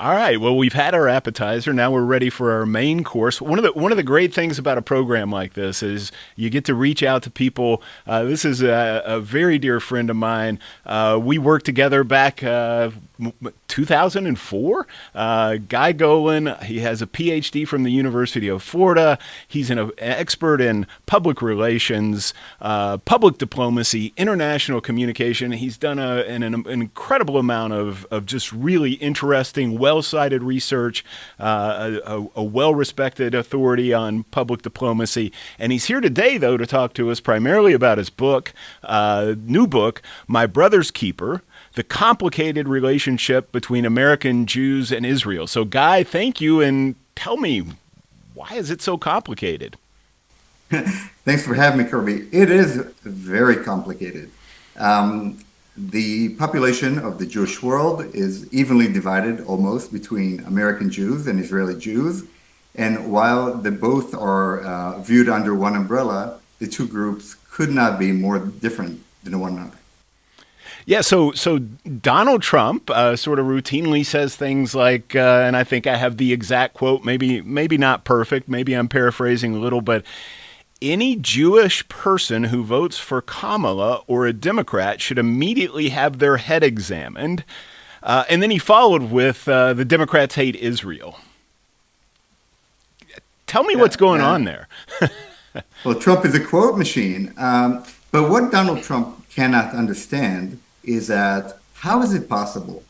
All right. Well, we've had our appetizer. Now we're ready for our main course. One of the great things about a program like this is you get to reach out to people. This is a very dear friend of mine. We worked together back 2004. Guy Golan. He has a PhD from the University of Florida. He's an expert in public relations, public diplomacy, international communication. He's done an incredible amount of just really interesting, well-cited research, a well-respected authority on public diplomacy. And he's here today, though, to talk to us primarily about his book, new book, My Brother's Keeper, The Complicated Relationship Between American Jews and Israel. So, Guy, thank you, and tell me, why is it so complicated? Thanks for having me, Kirby. It is very complicated. The population of the Jewish world is evenly divided almost between American Jews and Israeli Jews. And while they both are viewed under one umbrella, the two groups could not be more different than one another. Yeah, so Donald Trump sort of routinely says things like, and I think I have the exact quote, maybe not perfect, maybe I'm paraphrasing a little, but any Jewish person who votes for Kamala or a Democrat should immediately have their head examined. And then he followed with, the Democrats hate Israel. Tell me what's going on there. Well, Trump is a quote machine. But what Donald Trump cannot understand is that how is it possible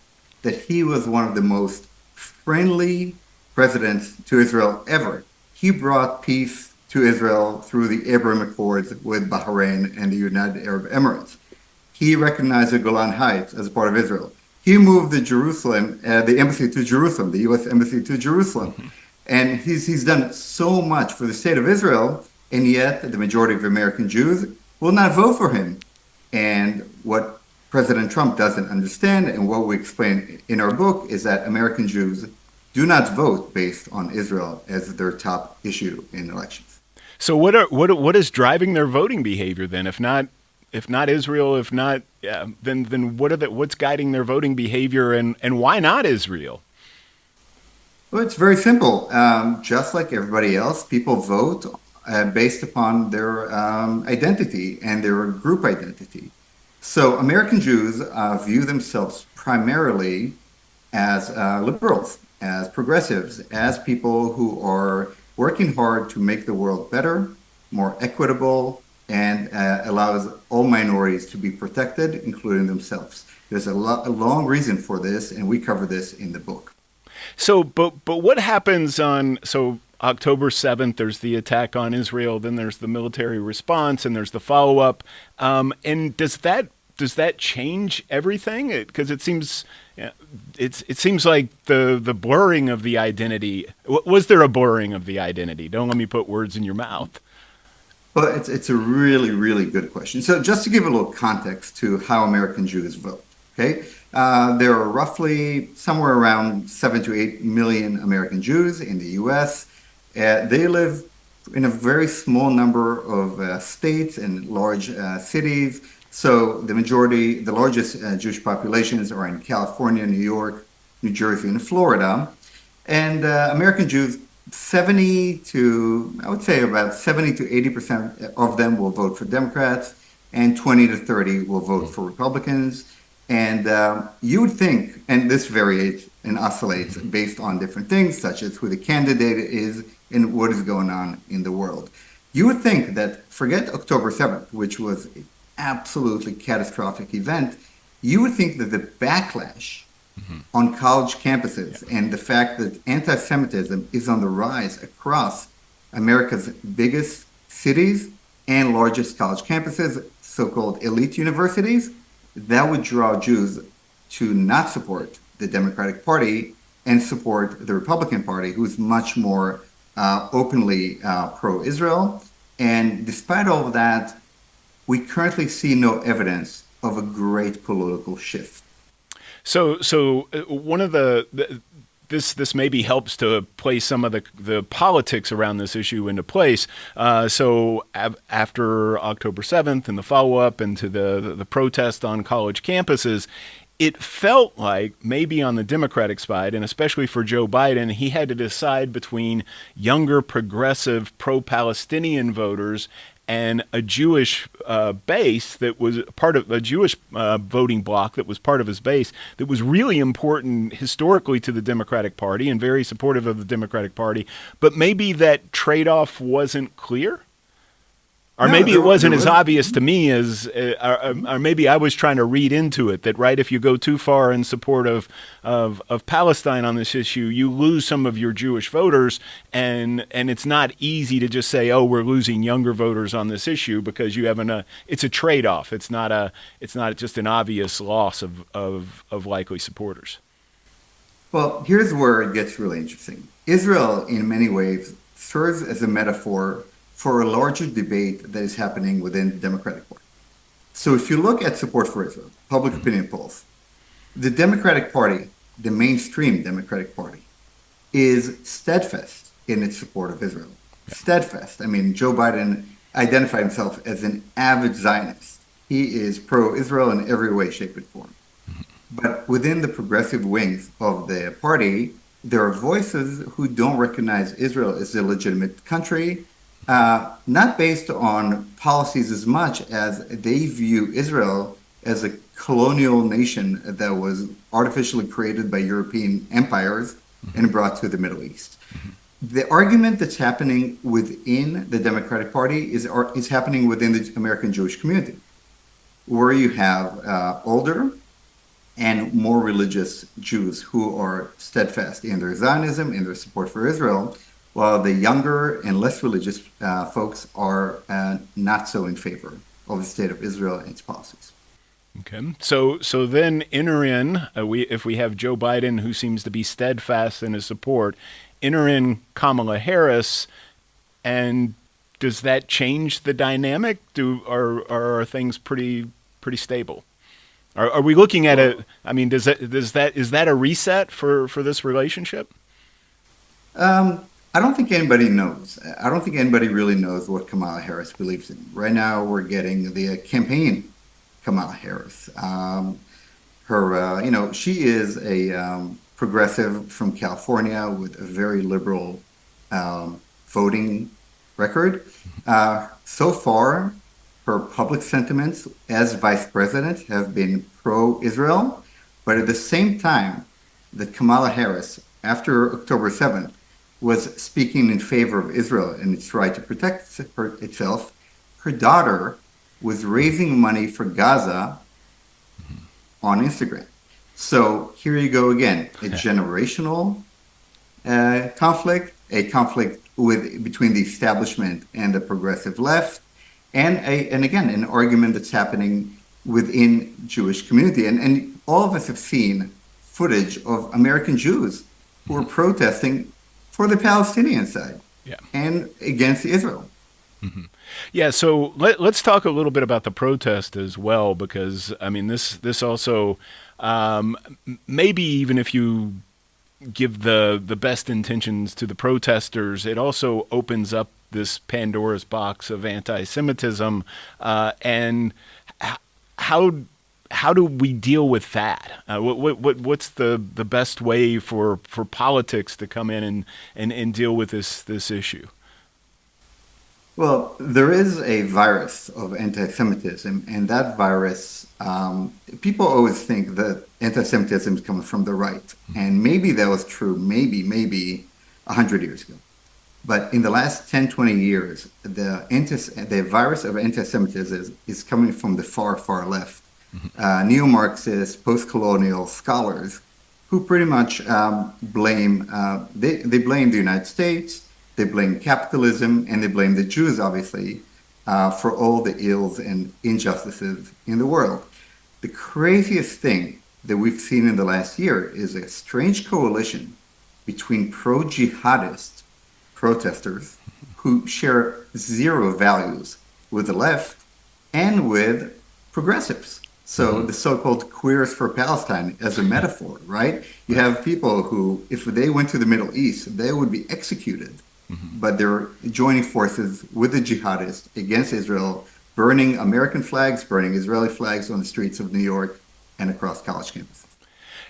that he was one of the most friendly presidents to Israel ever? He brought peace to Israel through the Abraham Accords with Bahrain and the United Arab Emirates. He recognized the Golan Heights as a part of Israel. He moved the embassy to Jerusalem, the U.S. embassy to Jerusalem. Mm-hmm. And he's done so much for the state of Israel, and yet the majority of American Jews will not vote for him. And what President Trump doesn't understand, and what we explain in our book, is that American Jews do not vote based on Israel as their top issue in elections. So what is driving their voting behavior then? If not Israel, then what's guiding their voting behavior, and why not Israel? Well, it's very simple. Just like everybody else, people vote based upon their identity and their group identity. So American Jews view themselves primarily as liberals, as progressives, as people who are working hard to make the world better, more equitable, and allows all minorities to be protected, including themselves. There's a long reason for this, and we cover this in the book. So, but what happens on October 7th? There's the attack on Israel, then there's the military response, and there's the follow-up. And does that change everything? Because it seems like the blurring of the identity. Was there a blurring of the identity? Don't let me put words in your mouth. Well, it's a really, really good question. So just to give a little context to how American Jews vote, okay? There are roughly somewhere around 7 to 8 million American Jews in the U.S. They live in a very small number of states and large cities. So the largest Jewish populations are in California, New York, New Jersey, and Florida. And American Jews, about 70 to 80% of them will vote for Democrats, and 20 to 30 will vote for Republicans. And you would think, and this varies and oscillates based on different things, such as who the candidate is and what is going on in the world. You would think that, forget October 7th, which was an absolutely catastrophic event, you would think that the backlash on college campuses and the fact that anti-Semitism is on the rise across America's biggest cities and largest college campuses, so-called elite universities, that would draw Jews to not support the Democratic Party and support the Republican Party, who's much more openly pro-Israel. And despite all of that, we currently see no evidence of a great political shift. So one of this maybe helps to place some of the politics around this issue into place. So after October 7th and the follow-up and to the protest on college campuses, it felt like maybe on the Democratic side, and especially for Joe Biden, he had to decide between younger, progressive, pro-Palestinian voters and a Jewish base that was part of a Jewish voting bloc that was part of his base that was really important historically to the Democratic Party and very supportive of the Democratic Party. But maybe that trade-off wasn't clear? Or No, maybe it wasn't as was. obvious to me as, or maybe I was trying to read into it that, right, if you go too far in support of Palestine on this issue, you lose some of your Jewish voters, and it's not easy to just say, oh, we're losing younger voters on this issue because you have it's a trade-off. It's not just an obvious loss of likely supporters. Well, here's where it gets really interesting. Israel, in many ways, serves as a metaphor for a larger debate that is happening within the Democratic Party. So if you look at support for Israel, public opinion polls, the Democratic Party, the mainstream Democratic Party, is steadfast in its support of Israel. Steadfast. I mean, Joe Biden identified himself as an avid Zionist. He is pro-Israel in every way, shape, and form. But within the progressive wings of the party, there are voices who don't recognize Israel as a legitimate country, not based on policies as much as they view Israel as a colonial nation that was artificially created by European empires and brought to the Middle East. The argument that's happening within the Democratic Party is happening within the American Jewish community, where you have older and more religious Jews who are steadfast in their Zionism, in their support for Israel, while the younger and less religious folks are not so in favor of the state of Israel and its policies. Okay, so then enter in, if we have Joe Biden, who seems to be steadfast in his support, enter in Kamala Harris, and does that change the dynamic? Are things pretty stable? Are we looking at it? I mean, is that a reset for this relationship? I don't think anybody knows. I don't think anybody really knows what Kamala Harris believes in. Right now, we're getting the campaign Kamala Harris. She is a progressive from California with a very liberal voting record. So far, her public sentiments as vice president have been pro-Israel, but at the same time that Kamala Harris, after October 7th, was speaking in favor of Israel and its right to protect itself, her daughter was raising money for Gaza on Instagram. So here you go again, a generational conflict, a conflict between the establishment and the progressive left, and again, an argument that's happening within Jewish community. And all of us have seen footage of American Jews who are protesting for the Palestinian side and against Israel. Mm-hmm. Yeah, so let's talk a little bit about the protest as well, because I mean this also maybe even if you give the best intentions to the protesters, it also opens up this Pandora's box of anti-Semitism, and how do we deal with that? What's the best way for politics to come in and deal with this issue? Well, there is a virus of anti-Semitism, and that virus, people always think that anti-Semitism is coming from the right. And maybe that was true, maybe 100 years ago. But in the last 10, 20 years, the virus of anti-Semitism is coming from the far, far left. Neo-Marxist, post-colonial scholars who pretty much blame the United States, they blame capitalism, and they blame the Jews, obviously, for all the ills and injustices in the world. The craziest thing that we've seen in the last year is a strange coalition between pro-jihadist protesters who share zero values with the left and with progressives. So the so-called queers for Palestine as a metaphor, right? You have people who, if they went to the Middle East, they would be executed. But they're joining forces with the jihadists against Israel, burning American flags, burning Israeli flags on the streets of New York, and across college campuses.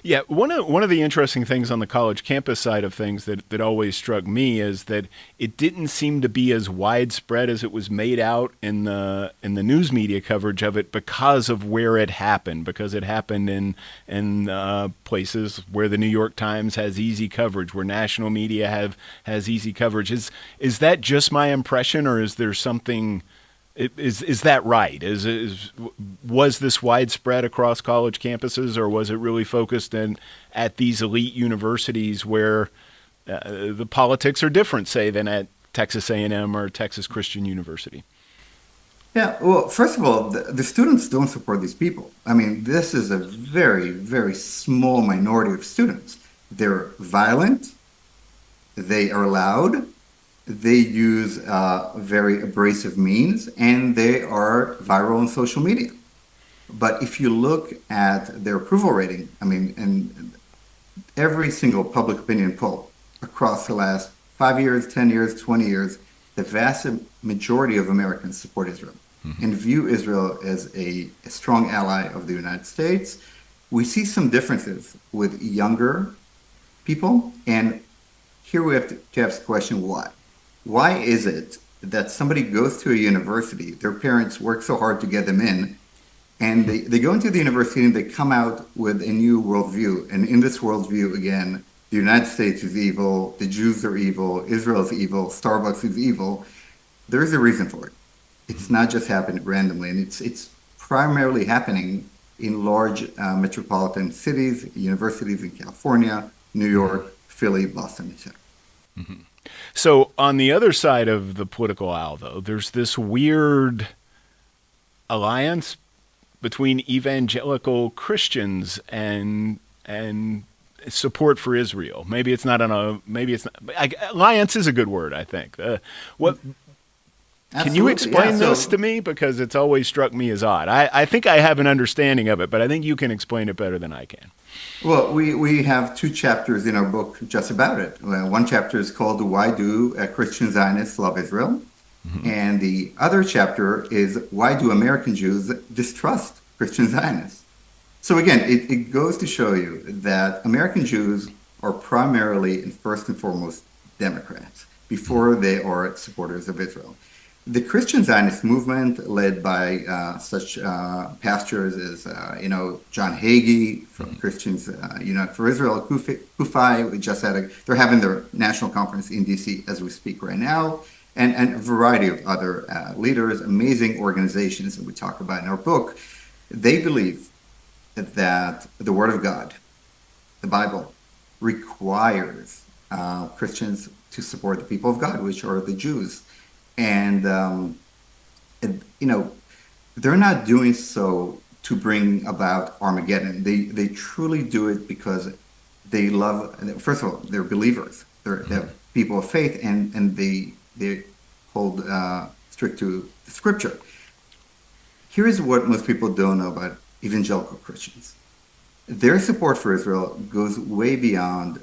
Yeah, one of the interesting things on the college campus side of things that always struck me is that it didn't seem to be as widespread as it was made out in the news media coverage of it because of where it happened, because it happened in places where the New York Times has easy coverage, where national media has easy coverage. Is that just my impression, or is there something? Is that right? Was this widespread across college campuses, or was it really focused at these elite universities where the politics are different, say, than at Texas A&M or Texas Christian University? Yeah, well, first of all, the students don't support these people. I mean, this is a very, very small minority of students. They're violent, they are loud, they use very abrasive means, and they are viral on social media. But if you look at their approval rating, I mean, and every single public opinion poll across the last 5 years, 10 years, 20 years, the vast majority of Americans support Israel and view Israel as a strong ally of the United States. We see some differences with younger people, and here we have to ask the question, why? Why is it that somebody goes to a university, their parents work so hard to get them in, and they go into the university and they come out with a new worldview. And in this worldview, again, the United States is evil, the Jews are evil, Israel is evil, Starbucks is evil. There's a reason for it. It's not just happening randomly, and it's primarily happening in large metropolitan cities, universities in California, New York, Philly, Boston, etc. Mm-hmm. So on the other side of the political aisle, though, there's this weird alliance between evangelical Christians and support for Israel. Maybe it's not alliance is a good word, I think. Can you explain this to me? Because it's always struck me as odd. I think I have an understanding of it, but I think you can explain it better than I can. Well, we have 2 chapters in our book just about it. One chapter is called Why Do Christian Zionists Love Israel? Mm-hmm. And the other chapter is Why Do American Jews Distrust Christian Zionists? So again, it goes to show you that American Jews are primarily and first and foremost Democrats before they are supporters of Israel. The Christian Zionist movement, led by such pastors as John Hagee from Christians United for Israel, CUFI, they're having their national conference in D.C. as we speak right now, and a variety of other leaders, amazing organizations that we talk about in our book. They believe that the Word of God, the Bible, requires Christians to support the people of God, which are the Jews. And they're not doing so to bring about Armageddon. They truly do it because they love, first of all, they're believers. They're people of faith, and they hold strict to the scripture. Here's what most people don't know about evangelical Christians. Their support for Israel goes way beyond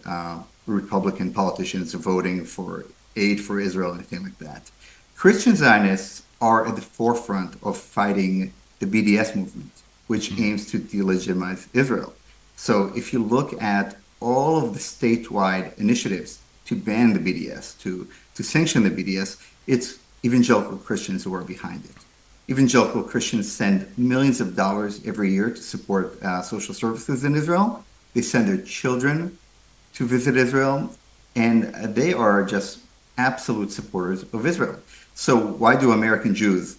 Republican politicians voting for aid for Israel, anything like that. Christian Zionists are at the forefront of fighting the BDS movement, which aims to delegitimize Israel. So if you look at all of the statewide initiatives to ban the BDS, to sanction the BDS, it's evangelical Christians who are behind it. Evangelical Christians send millions of dollars every year to support social services in Israel. They send their children to visit Israel, and they are just absolute supporters of Israel. So why do American Jews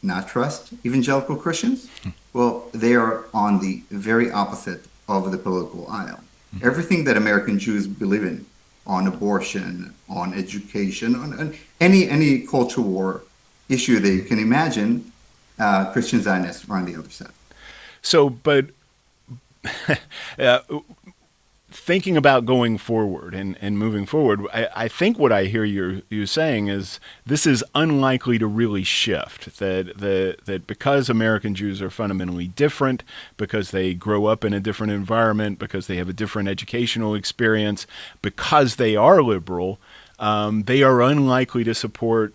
not trust evangelical Christians? Well, they are on the very opposite of the political aisle. Everything that American Jews believe in, on abortion, on education, on any culture war issue that you can imagine, Christian Zionists are on the other side. So, but thinking about going forward and moving forward, I think what I hear you saying is this is unlikely to really shift, that because American Jews are fundamentally different, because they grow up in a different environment, because they have a different educational experience, because they are liberal, they are unlikely to support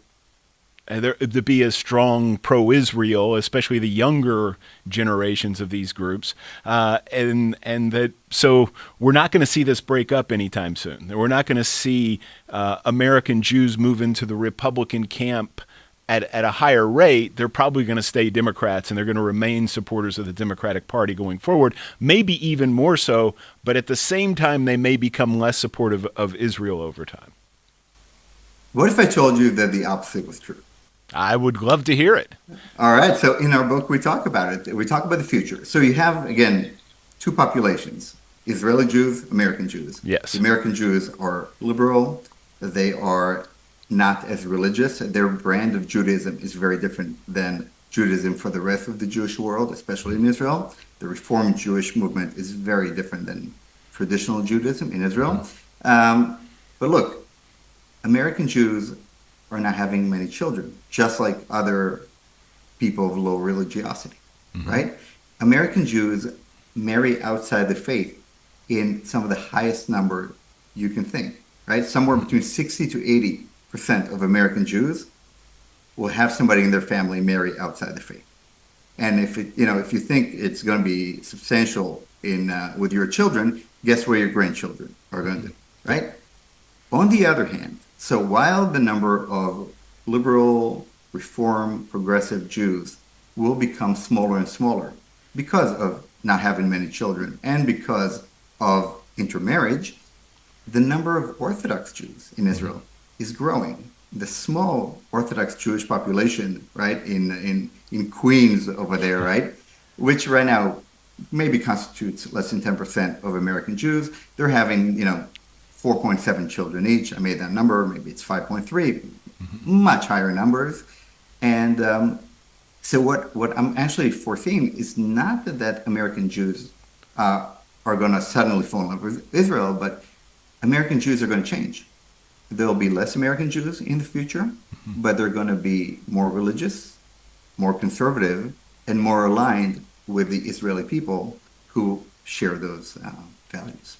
to be as strong pro-Israel, especially the younger generations of these groups, and that so we're not going to see this break up anytime soon. We're not going to see American Jews move into the Republican camp at a higher rate. They're probably going to stay Democrats, and they're going to remain supporters of the Democratic Party going forward, maybe even more so, but at the same time, they may become less supportive of Israel over time. What if I told you that the opposite was true? I would love to hear it. All right. So in our book, we talk about it. We talk about the future. So you have, again, two populations, Israeli Jews, American Jews. Yes. The American Jews are liberal. They are not as religious. Their brand of Judaism is very different than Judaism for the rest of the Jewish world, especially in Israel. The Reformed Jewish movement is very different than traditional Judaism in Israel. But look, American Jews are not having many children, just like other people of low religiosity, right? American Jews marry outside the faith in some of the highest number you can think, right? Somewhere between 60 to 80% of American Jews will have somebody in their family marry outside the faith. And if you think it's going to be substantial in with your children, guess where your grandchildren are going to do, right? On the other hand, so while the number of liberal, reform, progressive Jews will become smaller and smaller because of not having many children and because of intermarriage, the number of Orthodox Jews in Israel is growing. The small Orthodox Jewish population, right, in Queens over there, right, which right now maybe constitutes less than 10% of American Jews, they're having, 4.7 children each. I made that number. Maybe it's 5.3, much higher numbers. And so what I'm actually foreseeing is not that American Jews are going to suddenly fall in love with Israel, but American Jews are going to change. There'll be less American Jews in the future, but they're going to be more religious, more conservative, and more aligned with the Israeli people who share those values.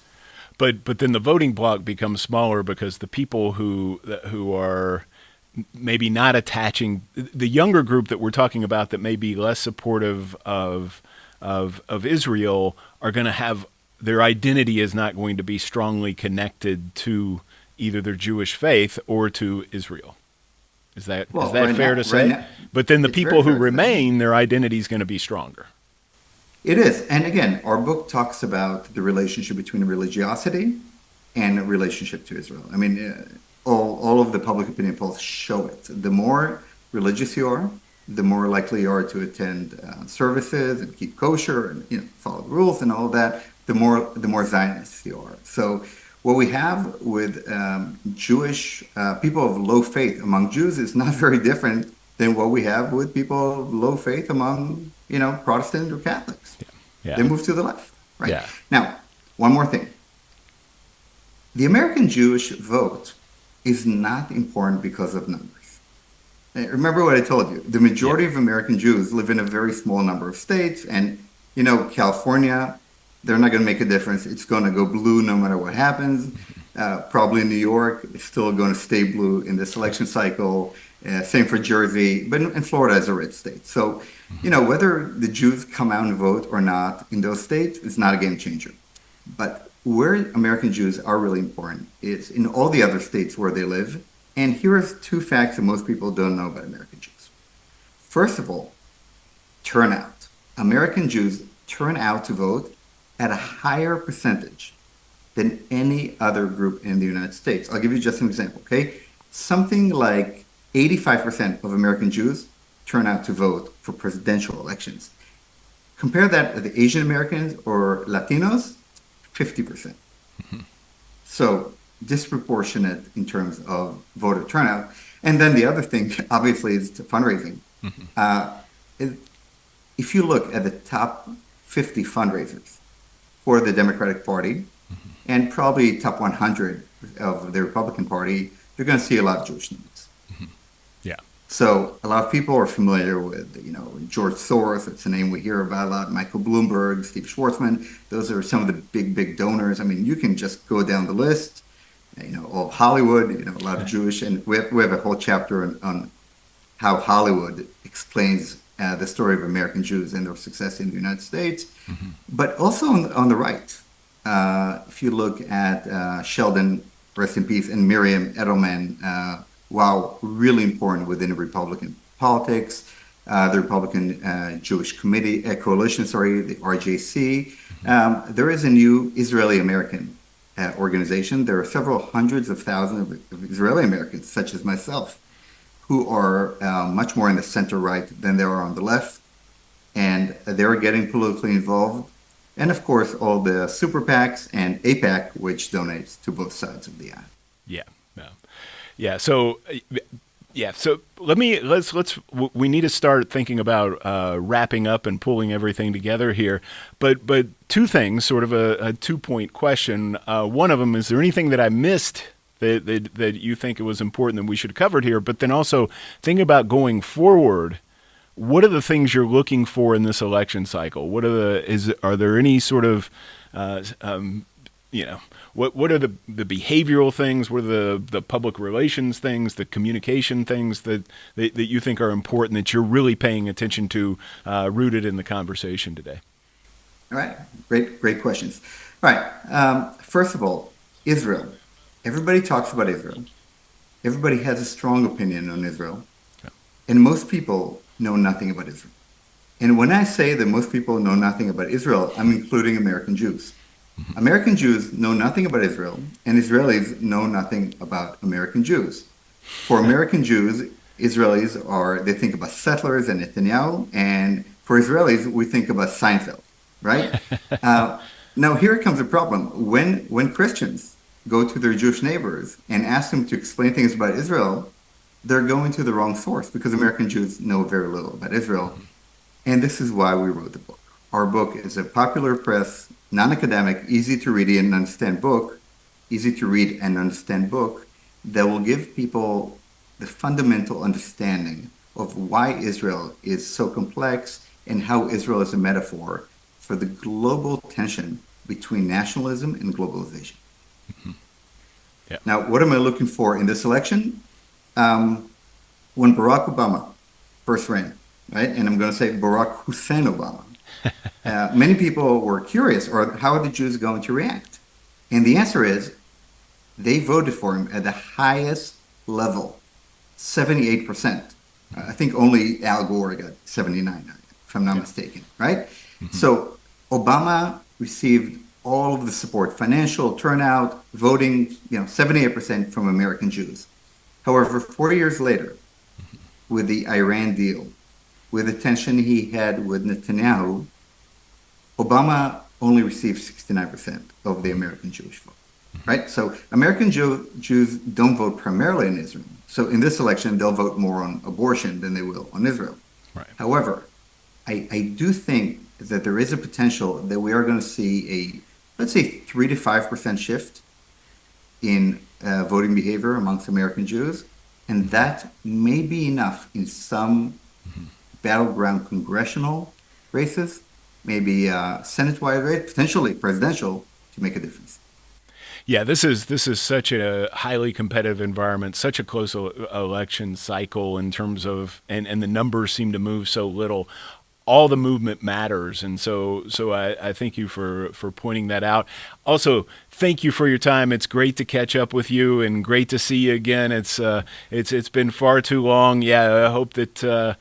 But then the voting bloc becomes smaller because the people who are maybe not attaching, the younger group that we're talking about that may be less supportive of Israel are going to have, their identity is not going to be strongly connected to either their Jewish faith or to Israel. Is that fair to say? Right now, but then the people who remain, their identity is going to be stronger. It is. And again, our book talks about the relationship between religiosity and a relationship to Israel. I mean, all of the public opinion polls show it. The more religious you are, the more likely you are to attend services and keep kosher and follow the rules and all of that, the more Zionists you are. So what we have with Jewish people of low faith among Jews is not very different than what we have with people of low faith among Protestant or Catholics. Yeah. They move to the left, right? Yeah. Now, one more thing. The American Jewish vote is not important because of numbers. Remember what I told you. The majority of American Jews live in a very small number of states, and California, they're not going to make a difference. It's going to go blue no matter what happens. Probably New York is still going to stay blue in this election cycle. Same for Jersey, but in Florida is a red state. So, whether the Jews come out and vote or not in those states is not a game changer. But where American Jews are really important is in all the other states where they live. And here's two facts that most people don't know about American Jews. First of all, turnout. American Jews turn out to vote at a higher percentage than any other group in the United States. I'll give you just an example, okay? Something like 85% of American Jews turn out to vote for presidential elections. Compare that with the Asian Americans or Latinos, 50%. So disproportionate in terms of voter turnout. And then the other thing, obviously, is fundraising. If you look at the top 50 fundraisers for the Democratic Party and probably top 100 of the Republican Party, you're going to see a lot of Jewish names. Yeah. So a lot of people are familiar with, George Soros. That's a name we hear about a lot. Michael Bloomberg, Steve Schwarzman. Those are some of the big donors. I mean, you can just go down the list. All Hollywood. A lot of Jewish, and we have a whole chapter on how Hollywood explains the story of American Jews and their success in the United States, but also on the right. If you look at Sheldon, rest in peace, and Miriam Edelman, wow, really important within Republican politics, the Republican Jewish Coalition, the RJC. There is a new Israeli American organization. There are several hundreds of thousands of Israeli Americans, such as myself, who are much more in the center right than they are on the left, and they're getting politically involved. And of course, all the super PACs and APAC, which donates to both sides of the aisle. Yeah, yeah. So we need to start thinking about wrapping up and pulling everything together here. But two things, sort of a 2-point question. One of them, is there anything that I missed that you think it was important that we should have covered here? But then also thinking about going forward, what are the things you're looking for in this election cycle? Are there any sort of, what are the behavioral things? What are the public relations things, the communication things that you think are important, that you're really paying attention to, rooted in the conversation today? All right. Great questions. All right. First of all, Israel. Everybody talks about Israel. Everybody has a strong opinion on Israel. Yeah. And most people know nothing about Israel. And when I say that most people know nothing about Israel, I'm including American Jews. Mm-hmm. American Jews know nothing about Israel, and Israelis know nothing about American Jews. For American Jews, Israelis they think about settlers and Netanyahu, and for Israelis, we think about Seinfeld, right? Now, here comes the problem. When Christians go to their Jewish neighbors and ask them to explain things about Israel, they're going to the wrong source, because American Jews know very little about Israel. And this is why we wrote the book. Our book is a popular press, non-academic, easy to read and understand book that will give people the fundamental understanding of why Israel is so complex and how Israel is a metaphor for the global tension between nationalism and globalization. Mm-hmm. Yeah. Now, what am I looking for in this election? When Barack Obama first ran, right? And I'm going to say Barack Hussein Obama. Many people were curious, or how are the Jews going to react? And the answer is, they voted for him at the highest level, 78%. I think only Al Gore got 79, if I'm not mistaken, right? Mm-hmm. So Obama received all of the support, financial turnout, voting, 78% from American Jews. However, 4 years later, with the Iran deal, with the tension he had with Netanyahu, Obama only received 69% of the American Jewish vote, right? So American Jews don't vote primarily in Israel. So in this election, they'll vote more on abortion than they will on Israel. Right. However, I do think that there is a potential that we are going to see let's say 3 to 5% shift in voting behavior amongst American Jews. And that may be enough in some battleground congressional races, maybe Senate-wide race, potentially presidential, to make a difference. Yeah, this is such a highly competitive environment, such a close election cycle in terms of, and the numbers seem to move so little. All the movement matters, and so I thank you for pointing that out. Also, thank you for your time. It's great to catch up with you, and great to see you again. It's been far too long. Yeah, I hope that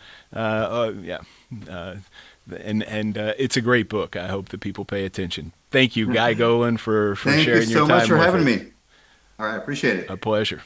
it's a great book. I hope that people pay attention. Thank you, Guy Golan, for sharing your time. Thank you so much for having me. All right, appreciate it. A pleasure.